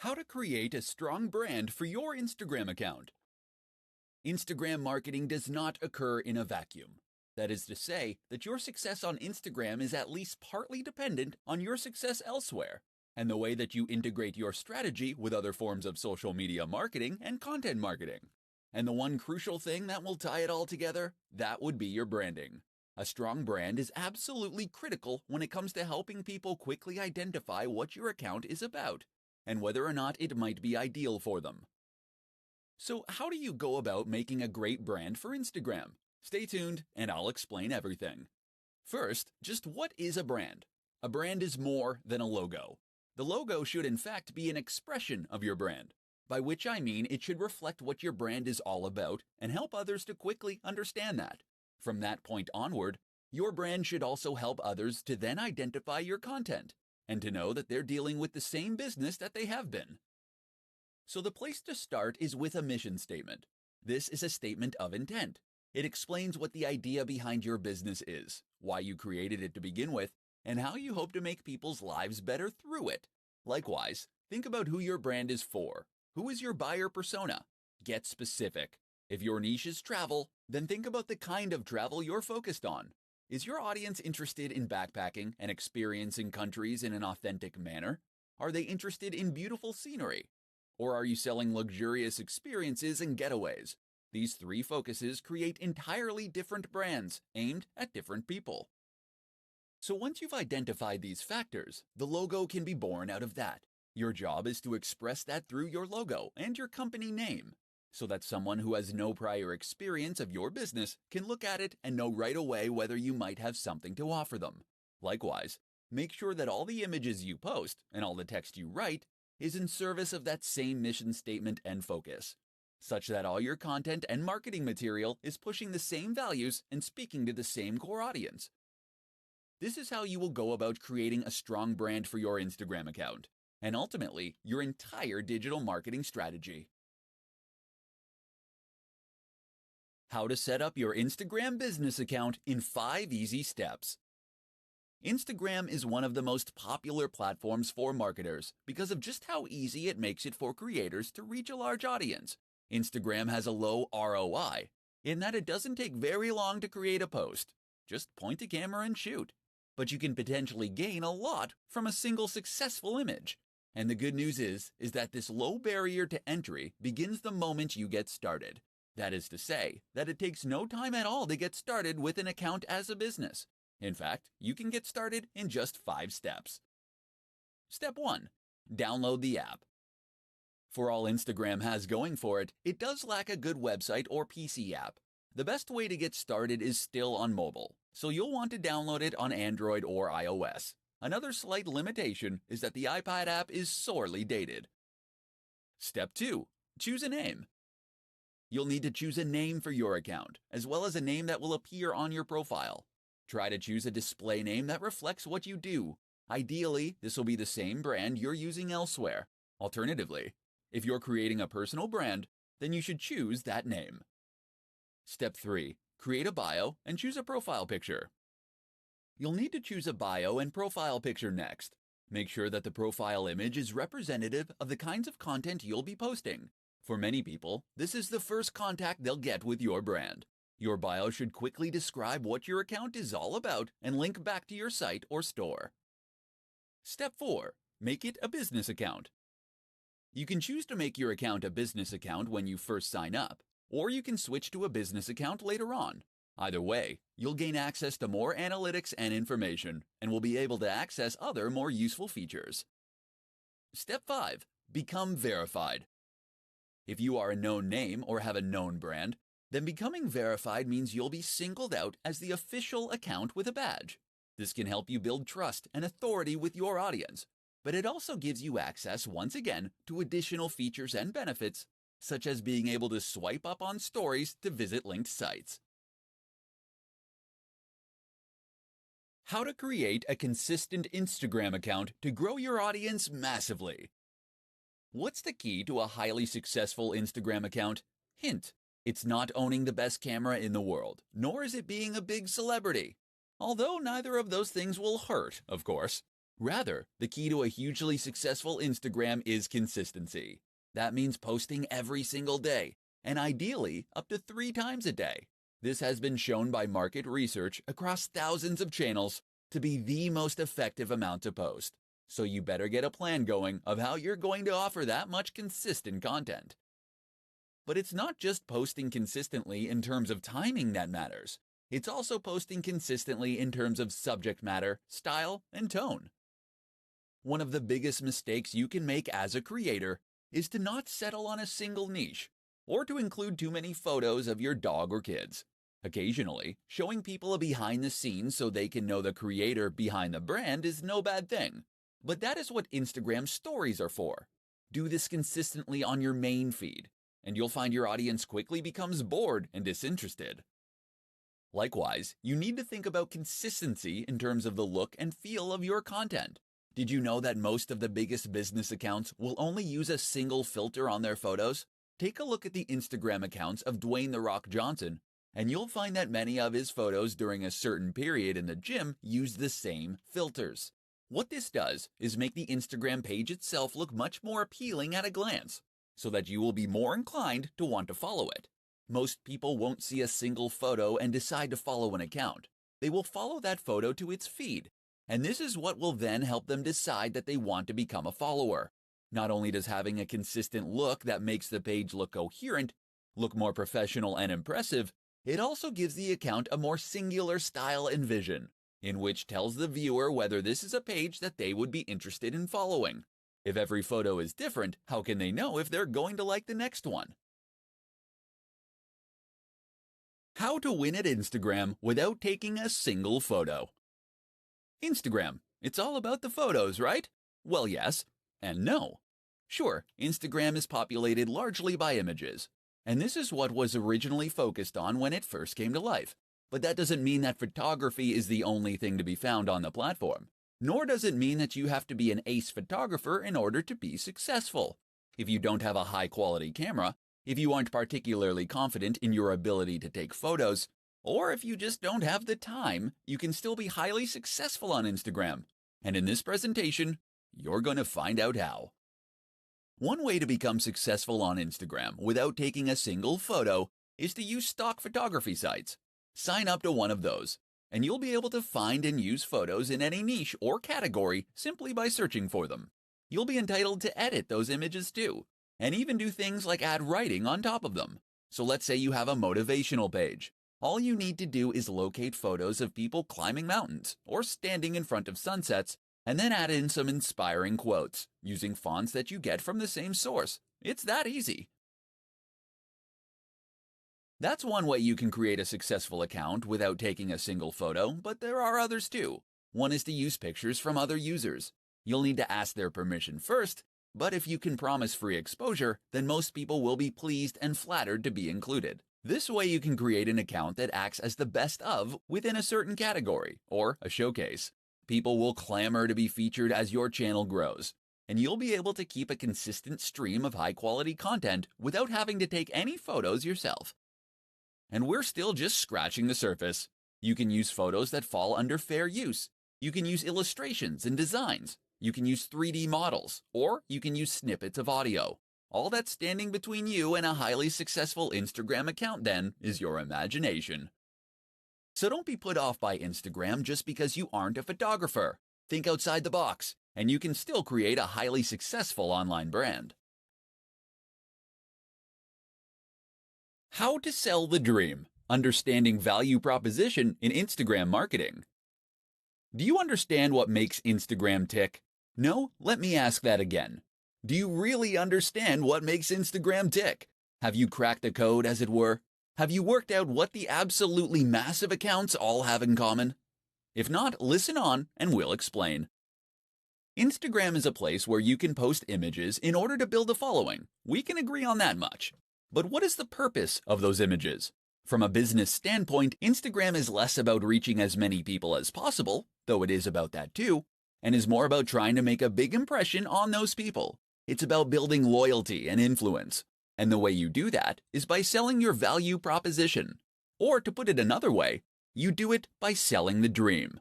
How to create a strong brand for your Instagram account. Instagram marketing does not occur in a vacuum. That is to say that your success on Instagram is at least partly dependent on your success elsewhere, and the way that you integrate your strategy with other forms of social media marketing and content marketing. And the one crucial thing that will tie it all together, that would be your branding. A strong brand is absolutely critical when it comes to helping people quickly identify what your account is about, and whether or not it might be ideal for them. So how do you go about making a great brand for Instagram? Stay tuned and I'll explain everything. First, just what is a brand? A brand is more than a logo. The logo should in fact be an expression of your brand, by which I mean it should reflect what your brand is all about and help others to quickly understand that. From that point onward, your brand should also help others to then identify your content and to know that they're dealing with the same business that they have been. So the place to start is with a mission statement. This is a statement of intent. It explains what the idea behind your business is, why you created it to begin with, and how you hope to make people's lives better through it. Likewise, think about who your brand is for. Who is your buyer persona? Get specific. If your niche is travel, then think about the kind of travel you're focused on. Is your audience interested in backpacking and experiencing countries in an authentic manner? Are they interested in beautiful scenery? Or are you selling luxurious experiences and getaways? These three focuses create entirely different brands aimed at different people. So once you've identified these factors, the logo can be born out of that. Your job is to express that through your logo and your company name, so that someone who has no prior experience of your business can look at it and know right away whether you might have something to offer them. Likewise, make sure that all the images you post and all the text you write is in service of that same mission statement and focus, such that all your content and marketing material is pushing the same values and speaking to the same core audience. This is how you will go about creating a strong brand for your Instagram account, and ultimately your entire digital marketing strategy. How to set up your Instagram business account in 5 easy steps. Instagram is one of the most popular platforms for marketers because of just how easy it makes it for creators to reach a large audience. Instagram has a low ROI in that it doesn't take very long to create a post. Just point a camera and shoot. But you can potentially gain a lot from a single successful image. And the good news is that this low barrier to entry begins the moment you get started. That is to say, that it takes no time at all to get started with an account as a business. In fact, you can get started in just 5 steps. Step 1. Download the app. For all Instagram has going for it, it does lack a good website or PC app. The best way to get started is still on mobile, so you'll want to download it on Android or iOS. Another slight limitation is that the iPad app is sorely dated. Step 2. Choose a name. You'll need to choose a name for your account, as well as a name that will appear on your profile. Try to choose a display name that reflects what you do. Ideally, this will be the same brand you're using elsewhere. Alternatively, if you're creating a personal brand, then you should choose that name. Step 3. Create a bio and choose a profile picture. You'll need to choose a bio and profile picture next. Make sure that the profile image is representative of the kinds of content you'll be posting. For many people, this is the first contact they'll get with your brand. Your bio should quickly describe what your account is all about and link back to your site or store. Step 4. Make it a business account. You can choose to make your account a business account when you first sign up, or you can switch to a business account later on. Either way, you'll gain access to more analytics and information, and will be able to access other more useful features. Step 5. Become verified. If you are a known name or have a known brand, then becoming verified means you'll be singled out as the official account with a badge. This can help you build trust and authority with your audience, but it also gives you access once again to additional features and benefits, such as being able to swipe up on stories to visit linked sites. How to create a consistent Instagram account to grow your audience massively. What's the key to a highly successful Instagram account? Hint: it's not owning the best camera in the world, nor is it being a big celebrity. Although neither of those things will hurt, of course. Rather, the key to a hugely successful Instagram is consistency. That means posting every single day, and ideally up to 3 times a day. This has been shown by market research across thousands of channels to be the most effective amount to post. So you better get a plan going of how you're going to offer that much consistent content. But it's not just posting consistently in terms of timing that matters. It's also posting consistently in terms of subject matter, style, and tone. One of the biggest mistakes you can make as a creator is to not settle on a single niche, or to include too many photos of your dog or kids. Occasionally, showing people a behind the scenes so they can know the creator behind the brand is no bad thing. But that is what Instagram stories are for. Do this consistently on your main feed, and you'll find your audience quickly becomes bored and disinterested. Likewise, you need to think about consistency in terms of the look and feel of your content. Did you know that most of the biggest business accounts will only use a single filter on their photos? Take a look at the Instagram accounts of Dwayne "The Rock" Johnson, and you'll find that many of his photos during a certain period in the gym use the same filters. What this does is make the Instagram page itself look much more appealing at a glance, so that you will be more inclined to want to follow it. Most people won't see a single photo and decide to follow an account. They will follow that photo to its feed, and this is what will then help them decide that they want to become a follower. Not only does having a consistent look that makes the page look coherent, look more professional and impressive, it also gives the account a more singular style and vision, in which tells the viewer whether this is a page that they would be interested in following. If every photo is different, how can they know if they're going to like the next one? How to win at Instagram without taking a single photo. Instagram, it's all about the photos, right? Well, yes and no. Sure, Instagram is populated largely by images, and this is what was originally focused on when it first came to life. But that doesn't mean that photography is the only thing to be found on the platform. Nor does it mean that you have to be an ace photographer in order to be successful. If you don't have a high-quality camera, if you aren't particularly confident in your ability to take photos, or if you just don't have the time, you can still be highly successful on Instagram. And in this presentation, you're going to find out how. One way to become successful on Instagram without taking a single photo is to use stock photography sites. Sign up to one of those, and you'll be able to find and use photos in any niche or category simply by searching for them. You'll be entitled to edit those images too, and even do things like add writing on top of them. So let's say you have a motivational page. All you need to do is locate photos of people climbing mountains or standing in front of sunsets, and then add in some inspiring quotes using fonts that you get from the same source. It's that easy. That's one way you can create a successful account without taking a single photo, but there are others too. One is to use pictures from other users. You'll need to ask their permission first, but if you can promise free exposure, then most people will be pleased and flattered to be included. This way you can create an account that acts as the best of within a certain category, or a showcase. People will clamor to be featured as your channel grows, and you'll be able to keep a consistent stream of high-quality content without having to take any photos yourself. And we're still just scratching the surface. You can use photos that fall under fair use. You can use illustrations and designs. You can use 3D models, or you can use snippets of audio. All that's standing between you and a highly successful Instagram account then is your imagination. So don't be put off by Instagram just because you aren't a photographer. Think outside the box, and you can still create a highly successful online brand. How to sell the dream. Understanding value proposition in Instagram marketing. Do you understand what makes Instagram tick? No? Let me ask that again. Do you really understand what makes Instagram tick? Have you cracked the code, as it were? Have you worked out what the absolutely massive accounts all have in common? If not, listen on and we'll explain. Instagram is a place where you can post images in order to build a following. We can agree on that much. But what is the purpose of those images? From a business standpoint, Instagram is less about reaching as many people as possible, though it is about that too, and is more about trying to make a big impression on those people. It's about building loyalty and influence. And the way you do that is by selling your value proposition. Or to put it another way, you do it by selling the dream.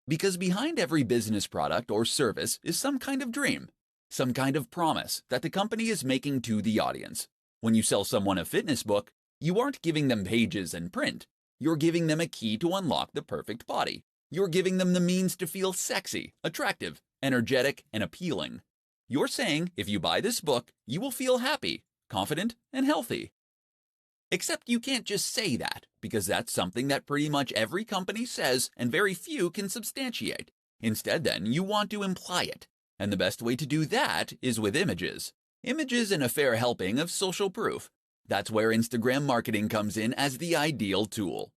Because behind every business product or service is some kind of dream, some kind of promise that the company is making to the audience. When you sell someone a fitness book, you aren't giving them pages and print. You're giving them a key to unlock the perfect body. You're giving them the means to feel sexy, attractive, energetic, and appealing. You're saying if you buy this book, you will feel happy, confident, and healthy. Except you can't just say that, because that's something that pretty much every company says and very few can substantiate. Instead, then, you want to imply it. And the best way to do that is with images. Images and a fair helping of social proof. That's where Instagram marketing comes in as the ideal tool.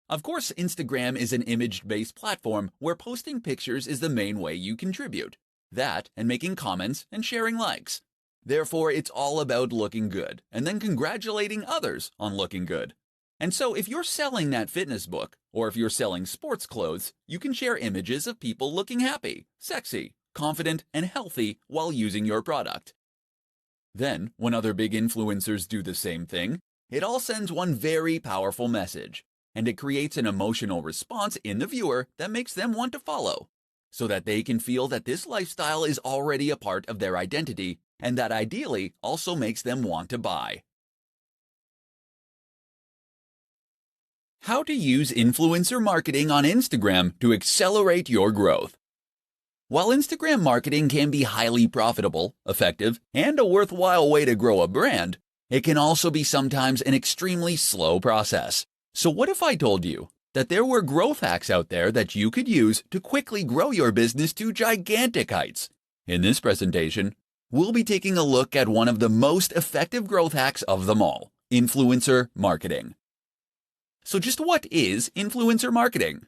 Of course, Instagram is an image-based platform where posting pictures is the main way you contribute. That, and making comments and sharing likes. Therefore, it's all about looking good, and then congratulating others on looking good. And so if you're selling that fitness book, or if you're selling sports clothes, you can share images of people looking happy, sexy, confident, and healthy while using your product. Then, when other big influencers do the same thing, it all sends one very powerful message, and it creates an emotional response in the viewer that makes them want to follow, so that they can feel that this lifestyle is already a part of their identity, and that ideally also makes them want to buy. How to use influencer marketing on Instagram to accelerate your growth. While Instagram marketing can be highly profitable, effective, and a worthwhile way to grow a brand, it can also be sometimes an extremely slow process. So what if I told you that there were growth hacks out there that you could use to quickly grow your business to gigantic heights? In this presentation, we'll be taking a look at one of the most effective growth hacks of them all, influencer marketing. So just what is influencer marketing?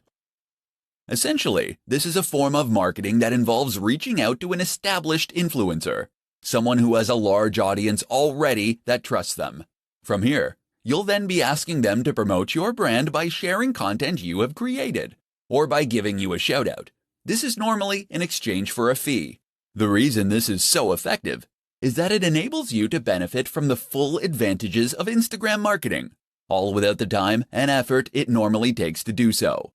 Essentially, this is a form of marketing that involves reaching out to an established influencer, someone who has a large audience already that trusts them. From here, you'll then be asking them to promote your brand by sharing content you have created, or by giving you a shout-out. This is normally in exchange for a fee. The reason this is so effective is that it enables you to benefit from the full advantages of Instagram marketing, all without the time and effort it normally takes to do so.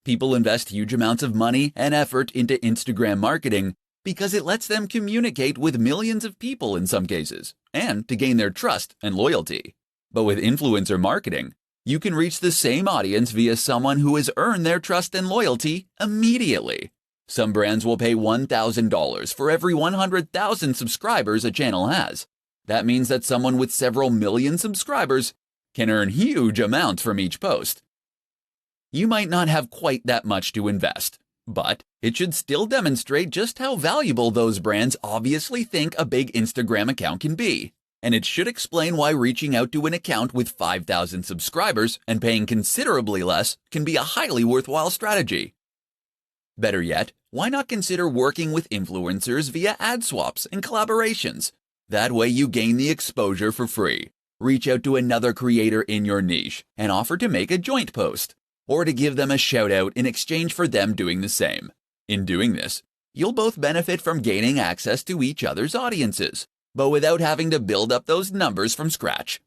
People invest huge amounts of money and effort into Instagram marketing because it lets them communicate with millions of people in some cases, and to gain their trust and loyalty. But with influencer marketing, you can reach the same audience via someone who has earned their trust and loyalty immediately. Some brands will pay $1,000 for every 100,000 subscribers a channel has. That means that someone with several million subscribers can earn huge amounts from each post. You might not have quite that much to invest, but it should still demonstrate just how valuable those brands obviously think a big Instagram account can be. And it should explain why reaching out to an account with 5,000 subscribers and paying considerably less can be a highly worthwhile strategy. Better yet, why not consider working with influencers via ad swaps and collaborations? That way you gain the exposure for free. Reach out to another creator in your niche and offer to make a joint post, or to give them a shout out in exchange for them doing the same. In doing this, you'll both benefit from gaining access to each other's audiences, but without having to build up those numbers from scratch.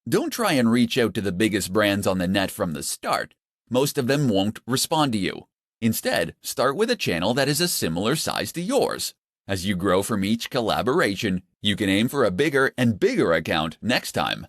Don't try and reach out to the biggest brands on the net from the start. Most of them won't respond to you. Instead, start with a channel that is a similar size to yours. As you grow from each collaboration, you can aim for a bigger and bigger account next time.